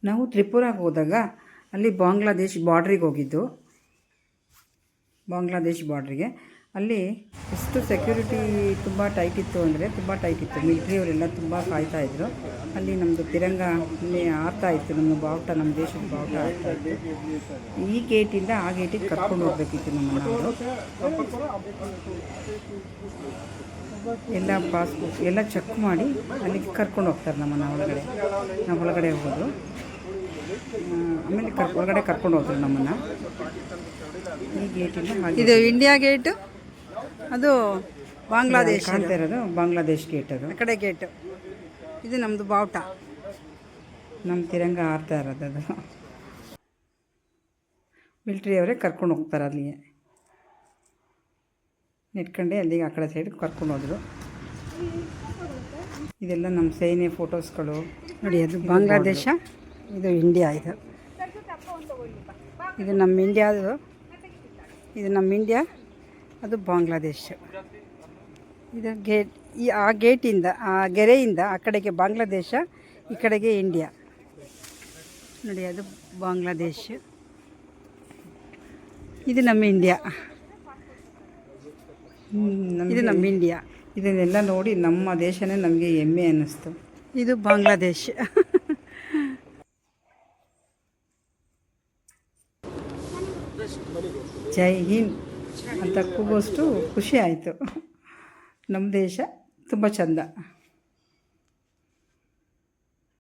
ನಾವು ತ್ರಿಪುರಾಗೆ ಹೋದಾಗ ಅಲ್ಲಿ ಬಾಂಗ್ಲಾದೇಶ್ ಬಾರ್ಡ್ರಿಗೆ ಹೋಗಿದ್ದು. ಬಾಂಗ್ಲಾದೇಶ್ ಬಾರ್ಡ್ರಿಗೆ ಅಲ್ಲಿ ಎಷ್ಟು ಸೆಕ್ಯೂರಿಟಿ ತುಂಬ ಟೈಟ್ ಇತ್ತು ಅಂದರೆ ತುಂಬ ಟೈಟ್ ಇತ್ತು. ಮಿಲಿಟ್ರಿಯವರೆಲ್ಲ ತುಂಬ ಕಾಯ್ತಾಯಿದ್ರು. ಅಲ್ಲಿ ನಮ್ಮದು ತಿರಂಗ ಅಲ್ಲಿ ಆರ್ತಾಯಿತ್ತು, ನಮ್ಮ ಬಾವುಟ, ನಮ್ಮ ದೇಶದ ಬಾವುಟ ಆರ್ತಾಯಿತ್ತು. ಈ ಗೇಟಿಂದ ಆ ಗೇಟಿಗೆ ಕರ್ಕೊಂಡು ಹೋಗ್ಬೇಕಿತ್ತು ನಮ್ಮನ್ನು. ಅವರು ಎಲ್ಲ ಪಾಸ್ಬುಕ್ ಎಲ್ಲ ಚೆಕ್ ಮಾಡಿ ಅಲ್ಲಿಗೆ ಕರ್ಕೊಂಡು ಹೋಗ್ತಾರೆ ನಮ್ಮನ್ನು ಒಳಗಡೆ. ನಾವು ಒಳಗಡೆ ಹೋಗೋದು, ಆಮೇಲೆ ಒಳಗಡೆ ಕರ್ಕೊಂಡು ಹೋದ್ರು ನಮ್ಮನ್ನು. ಈ ಗೇಟಿಂದ ಇದು ಇಂಡಿಯಾ ಗೇಟು, ಅದು ಬಾಂಗ್ಲಾದೇಶ್ ಕಾಣ್ತಾ ಇರೋದು ಬಾಂಗ್ಲಾದೇಶ್ ಗೇಟ್. ಅದು ಆ ಕಡೆ ಗೇಟು, ಇದು ನಮ್ಮದು ಬಾವುಟ, ನಮ್ಮ ತಿರಂಗ ಆರ್ತಾ ಇರೋದು. ಅದು ಮಿಲ್ಟ್ರಿಯವರೇ ಕರ್ಕೊಂಡು ಹೋಗ್ತಾರೆ ಅಲ್ಲಿಗೆ. ನೆಟ್ಕೊಂಡೆ ಅಲ್ಲಿಗೆ ಆ ಕಡೆ ಸೈಡ್ ಕರ್ಕೊಂಡು ಹೋದರು. ಇದೆಲ್ಲ ನಮ್ಮ ಸೇನೆ ಫೋಟೋಸ್ಗಳು ನೋಡಿ. ಅದು ಬಾಂಗ್ಲಾದೇಶ, ಇದು ಇಂಡಿಯಾ. ಇದು ನಮ್ಮ ಇಂಡಿಯಾದು, ಇದು ನಮ್ಮ ಇಂಡಿಯಾ, ಅದು ಬಾಂಗ್ಲಾದೇಶ. ಇದು ಗೇಟ್, ಆ ಗೇಟಿಂದ, ಆ ಗೆರೆಯಿಂದ ಆ ಕಡೆಗೆ ಬಾಂಗ್ಲಾದೇಶ, ಈ ಕಡೆಗೆ ಇಂಡಿಯಾ. ನೋಡಿ, ಅದು ಬಾಂಗ್ಲಾದೇಶ, ಇದು ನಮ್ಮ ಇಂಡಿಯಾ. ಇದು ನಮ್ಮ ಇಂಡಿಯಾ. ಇದನ್ನೆಲ್ಲ ನೋಡಿ ನಮ್ಮ ದೇಶನೇ ನಮಗೆ ಹೆಮ್ಮೆ ಅನ್ನಿಸ್ತು. ಇದು ಬಾಂಗ್ಲಾದೇಶ. ಜೈ ಹಿಂದ್ ಅಂತ ಕೂಗೋಷ್ಟು ಖುಷಿ ಆಯಿತು. ನಮ್ಮ ದೇಶ ತುಂಬ ಚೆಂದ.